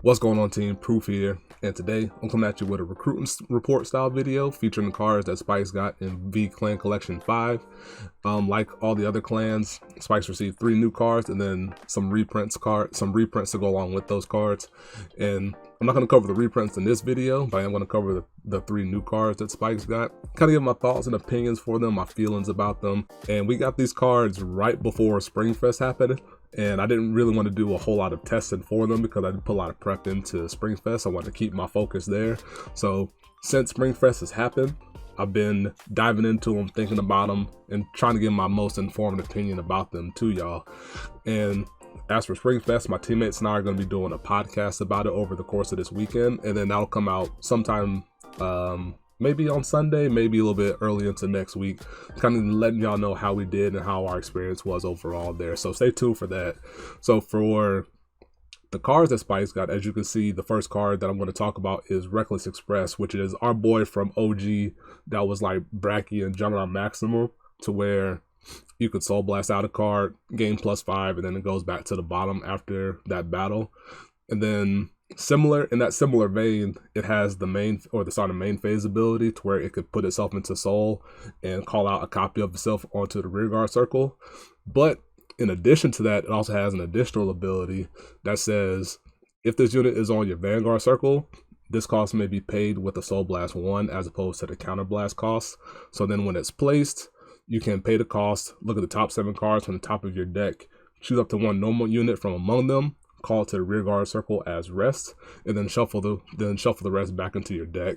What's going on, team? Proof here, and today I'm coming at you with a recruiting report style video featuring the cards that Spikes got in V Clan Collection 5. Like all the other clans, Spikes received 3 new cards and then some reprints to go along with those cards. And I'm not going to cover the reprints in this video, but I am going to cover the 3 new cards that Spikes got. Kind of give my thoughts and opinions for them, my feelings about them. And we got these cards right before Springfest happened. And I didn't really want to do a whole lot of testing for them because I didn't put a lot of prep into Springfest. I wanted to keep my focus there. So since Springfest has happened, I've been diving into them, thinking about them, and trying to give my most informed opinion about them to y'all. And as for Springfest, my teammates and I are going to be doing a podcast about it over the course of this weekend. And then that'll come out sometime maybe on Sunday, maybe a little bit early into next week, kind of letting y'all know how we did and how our experience was overall there. So stay tuned for that. So for the cards that Spikes got, as you can see, the first card that I'm going to talk about is Reckless Express, which is our boy from OG that was like Bracky and Juggernaut Maximum, to where you could Soul Blast out a card, gain +5, and then it goes back to the bottom after that battle. And then in that similar vein, it has the main or the start of main phase ability to where it could put itself into soul and call out a copy of itself onto the rearguard circle. But in addition to that, it also has an additional ability that says if this unit is on your Vanguard circle, this cost may be paid with a Soul Blast 1 as opposed to the counter blast cost. So then when it's placed, you can pay the cost, look at the top 7 cards from the top of your deck, choose up to 1 normal unit from among them, call it to the rear guard circle as rest, and then shuffle the rest back into your deck.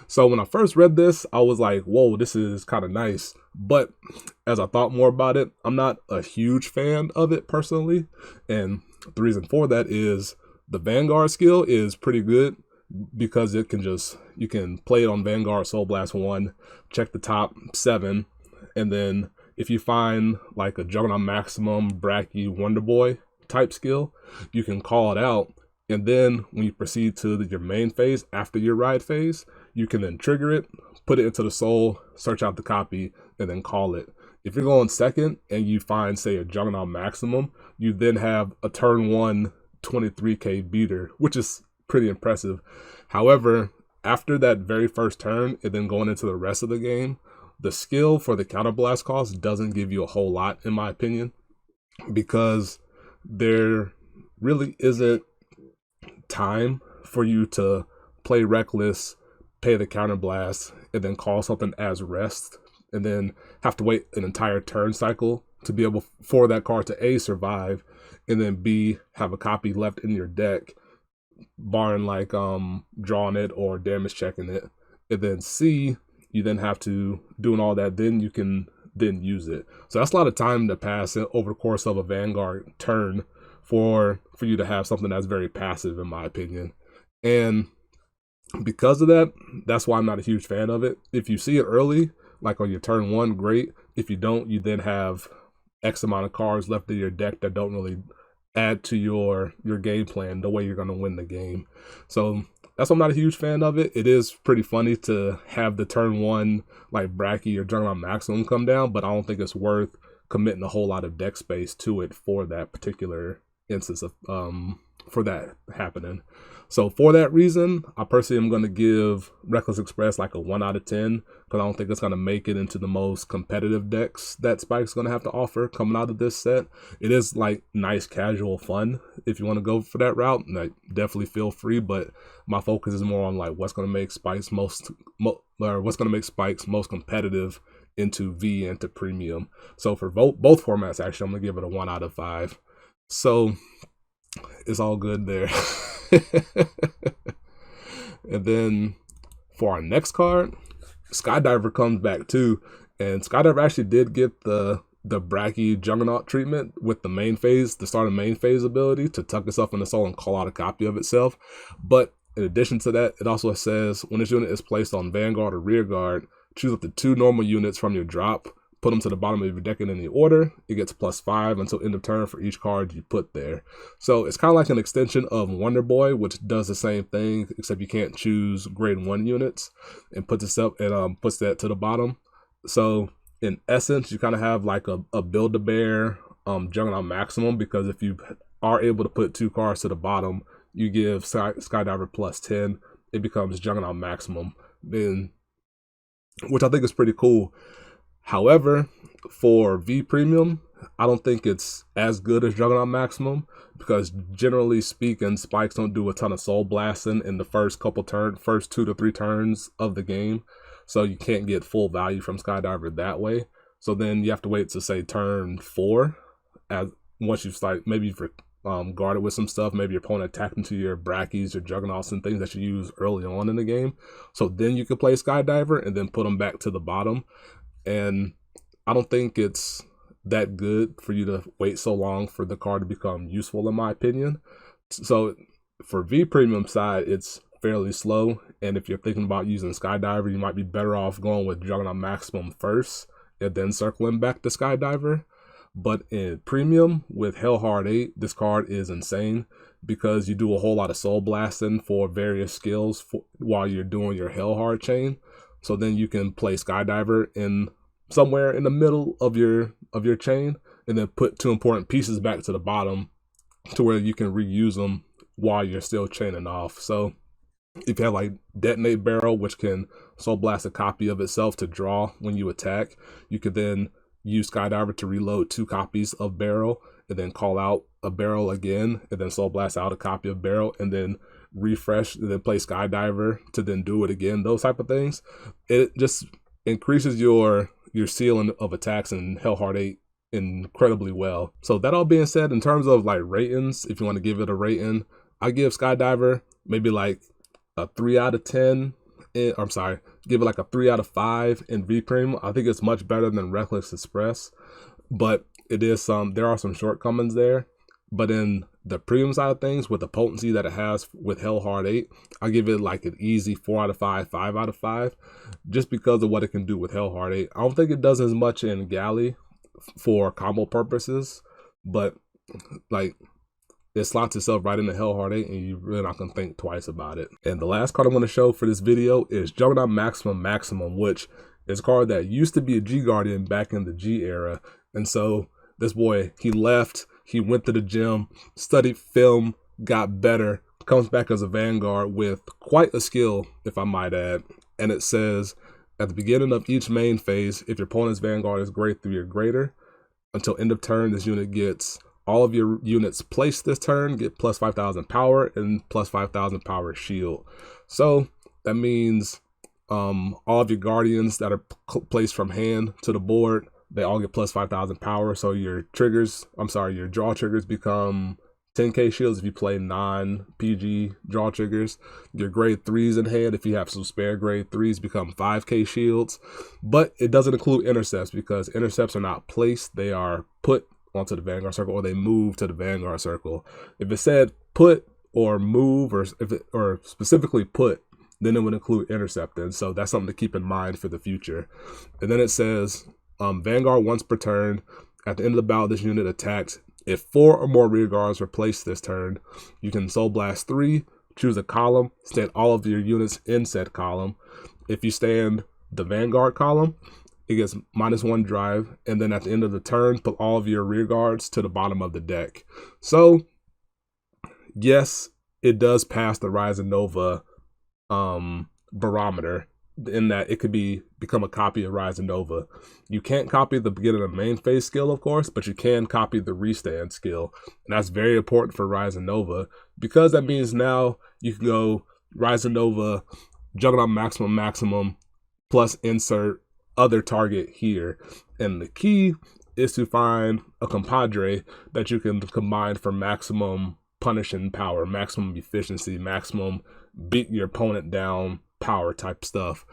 So when I first read this, I was like, whoa, this is kind of nice. But as I thought more about it, I'm not a huge fan of it personally. And the reason for that is the Vanguard skill is pretty good because you can play it on Vanguard Soul Blast 1, check the top 7, and then if you find like a Juggernaut Maximum, Bracky, Wonder Boy type skill, you can call it out, and then when you proceed to your main phase after your ride phase, you can then trigger it, put it into the soul, search out the copy, and then call it. If you're going second and you find, say, a Juggernaut Maximum, you then have a turn 1 23k beater, which is pretty impressive. However, after that very first turn and then going into the rest of the game, the skill for the counter blast cost doesn't give you a whole lot, in my opinion, because there really isn't time for you to play reckless, pay the counter blast, and then call something as rest, and then have to wait an entire turn cycle to be able for that card to A, survive, and then B, have a copy left in your deck, barring like drawing it or damage checking it, and then C, you then have to doing all that, then you can then use it. So that's a lot of time to pass over the course of a Vanguard turn for you to have something that's very passive, in my opinion. And because of that, that's why I'm not a huge fan of it. If you see it early, like on your turn 1, great. If you don't, you then have X amount of cards left in your deck that don't really add to your game plan, the way you're going to win the game. So that's why I'm not a huge fan of it. It is pretty funny to have the turn 1 like Bracky or Juggernaut Maximum come down, but I don't think it's worth committing a whole lot of deck space to it for that particular instance of for that happening. So for that reason, I personally am going to give Reckless Express like a 1 out of 10 because I don't think it's going to make it into the most competitive decks that Spike's going to have to offer coming out of this set. It is like nice casual fun if you want to go for that route. Like, definitely feel free, but my focus is more on like what's going to make Spike's most competitive into V and to Premium. So for both formats, actually, I'm going to give it a 1 out of 5. So it's all good there. And then for our next card, Skydiver comes back too, and Skydiver actually did get the Bracky Juggernaut treatment with the main phase, the start of main phase ability to tuck itself in the soul and call out a copy of itself. But in addition to that, it also says when this unit is placed on Vanguard or Rear Guard, choose up to 2 normal units from your drop, put them to the bottom of your deck in any order. It gets +5 until end of turn for each card you put there. So it's kind of like an extension of Wonder Boy, which does the same thing, except you can't choose grade 1 units and puts that to the bottom. So in essence, you kind of have like a Build-A-Bear Juggernaut Maximum, because if you are able to put 2 cards to the bottom, you give Skydiver plus 10, it becomes Juggernaut maximum, then, which I think is pretty cool. However, for V Premium, I don't think it's as good as Juggernaut Maximum, because generally speaking, spikes don't do a ton of soul blasting in the first 2 to 3 turns of the game. So you can't get full value from Skydiver that way. So then you have to wait to say turn 4, as once you've maybe you've guarded with some stuff, maybe your opponent attacked into your Brackies, your Juggernauts, and things that you use early on in the game. So then you can play Skydiver and then put them back to the bottom. And I don't think it's that good for you to wait so long for the card to become useful, in my opinion. So for V Premium side, it's fairly slow. And if you're thinking about using Skydiver, you might be better off going with Juggernaut Maximum first and then circling back to Skydiver. But in Premium with Hellhard 8, this card is insane because you do a whole lot of soul blasting for various skills while you're doing your Hellhard chain. So then you can play Skydiver in somewhere in the middle of your chain, and then put 2 important pieces back to the bottom to where you can reuse them while you're still chaining off. So if you have like Detonate Barrel, which can soul blast a copy of itself to draw when you attack, you could then use Skydiver to reload 2 copies of Barrel, and then call out a Barrel again, and then soul blast out a copy of Barrel, and then refresh, and then play Skydiver to then do it again. Those type of things. It just increases your ceiling of attacks in Hellhard 8 incredibly well. So that all being said, in terms of like ratings, if you want to give it a rating, I give Skydiver maybe like a 3 out of 10. I'm sorry, give it like a 3 out of 5 in V Premium. I think it's much better than Reckless Express, but it is there are some shortcomings there. But in the premium side of things, with the potency that it has with Hellhard 8, I give it like an easy 4 out of 5, 5 out of 5, just because of what it can do with Hellhard 8. I don't think it does as much in Galley for combo purposes, but like it slots itself right into Hellhard 8, and you're really not gonna think twice about it. And the last card I'm gonna show for this video is Juggernaut Maximum, which is a card that used to be a G Guardian back in the G era. And so this boy, he left. He went to the gym, studied film, got better, comes back as a Vanguard with quite a skill, if I might add. And it says, at the beginning of each main phase, if your opponent's Vanguard is grade 3 or greater, until end of turn, this unit gets all of your units placed this turn, get plus 5,000 power and plus 5,000 power shield. So that means all of your Guardians that are placed from hand to the board, they all get plus 5,000 power. So your your draw triggers become 10k shields if you play non-PG draw triggers. Your grade 3s in hand, if you have some spare grade 3s, become 5k shields. But it doesn't include intercepts, because intercepts are not placed, they are put onto the Vanguard circle, or they move to the Vanguard circle. If it said put or move, or specifically put, then it would include intercepting. So that's something to keep in mind for the future. And then it says, Vanguard once per turn. At the end of the battle, this unit attacks. If 4 or more rear guards were placed this turn, you can Soul Blast 3, choose a column, stand all of your units in said column. If you stand the Vanguard column, it gets -1 drive, and then at the end of the turn, put all of your rear guards to the bottom of the deck. So, yes, it does pass the Rise and Nova barometer, in that it could become a copy of Rise and Nova. You can't copy the beginning of main phase skill, of course, but you can copy the restand skill. And that's very important for Rise and Nova, because that means now you can go Rise and Nova, Juggernaut Maximum, plus insert other target here. And the key is to find a compadre that you can combine for maximum punishing power, maximum efficiency, maximum beat your opponent down power type stuff.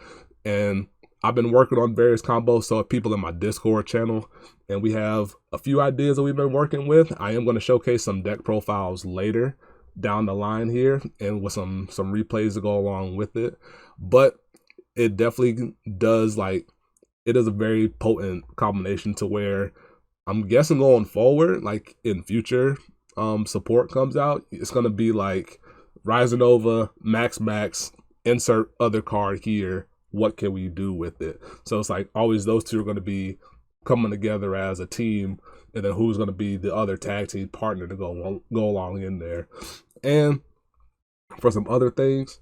And I've been working on various combos, so people in my Discord channel, and we have a few ideas that we've been working with. I am going to showcase some deck profiles later down the line here, and with some replays to go along with it. But it definitely does, like, it is a very potent combination, to where I'm guessing going forward, like in future support comes out, it's going to be like Rise and Nova, max, insert other card here, what can we do with it? So it's like always those two are going to be coming together as a team, and then who's going to be the other tag team partner to go along in there. And For some other things,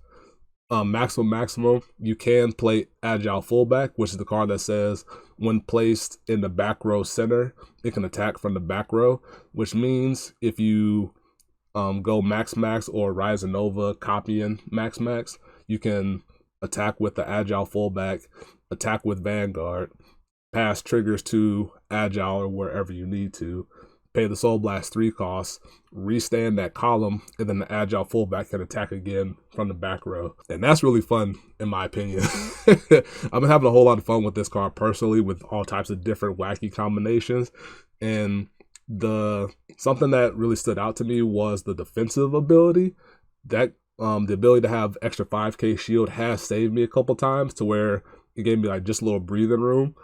maximum, you can play Agile Fullback, which is the card that says when placed in the back row center, it can attack from the back row, which means if you go Max or Rise and Nova copying Max, you can attack with the Agile Fullback, attack with Vanguard, pass triggers to Agile or wherever you need to, pay the Soul Blast 3 costs, restand that column, and then the Agile Fullback can attack again from the back row. And that's really fun, in my opinion. I've been having a whole lot of fun with this card personally, with all types of different wacky combinations. And something that really stood out to me was the defensive ability. That the ability to have extra 5k shield has saved me a couple times, to where it gave me like just a little breathing room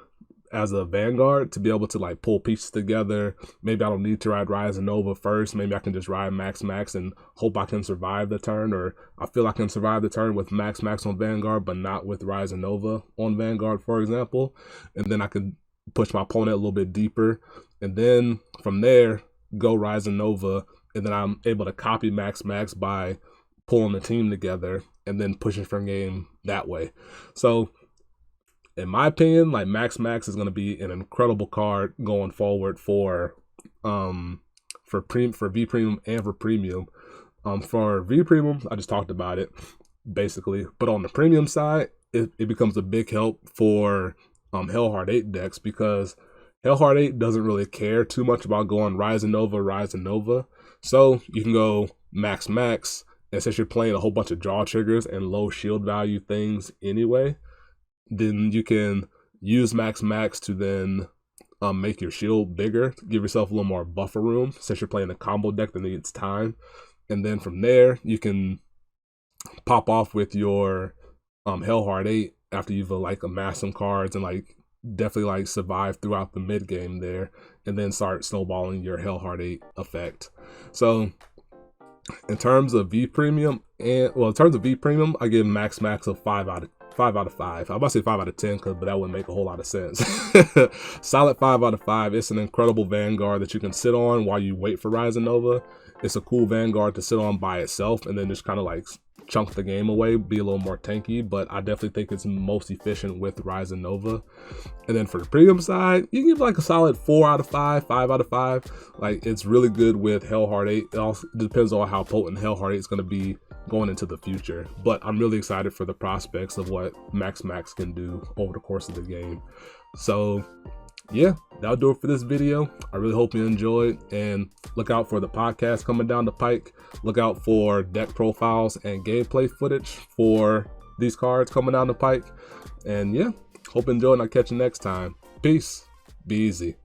as a Vanguard to be able to like pull pieces together. Maybe I don't need to ride Rise and Nova first. Maybe I can just ride Max and hope I can survive the turn, or I feel I can survive the turn with Max on Vanguard, but not with Rise and Nova on Vanguard, for example. And then I could push my opponent a little bit deeper. And then from there, go Rise and Nova. And then I'm able to copy Max by pulling the team together and then pushing for game that way. So in my opinion, like Max is going to be an incredible card going forward for V Premium and for Premium. For V Premium, I just talked about it basically, but on the Premium side, it becomes a big help for Hellheart 8 decks, because Hellheart 8 doesn't really care too much about going Rise and Nova. So you can go Max, and since you're playing a whole bunch of draw triggers and low shield value things anyway, then you can use Max to then make your shield bigger, give yourself a little more buffer room, since you're playing a combo deck that needs time. And then from there, you can pop off with your Hellheart 8 after you've like amassed some cards and like definitely like survive throughout the mid game there, and then start snowballing your Hellheart 8 effect. So in terms of V Premium, I give Max a 5 out of 5. I'm about to say 5 out of 10, but that wouldn't make a whole lot of sense. Solid 5 out of 5. It's an incredible Vanguard that you can sit on while you wait for Rise and Nova. It's a cool Vanguard to sit on by itself and then just kind of like chunk the game away, be a little more tanky, but I definitely think it's most efficient with Rise and Nova. And then for the Premium side, you give like a solid 4 out of 5, 5 out of 5. Like, it's really good with Hellheart 8. It also depends on how potent Hellheart 8 is going to be going into the future, but I'm really excited for the prospects of what Max can do over the course of the game. So yeah, that'll do it for this video. I really hope you enjoyed, and look out for the podcast coming down the pike. Look out for deck profiles and gameplay footage for these cards coming down the pike. And yeah, hope you enjoyed, and I'll catch you next time. Peace. Be easy.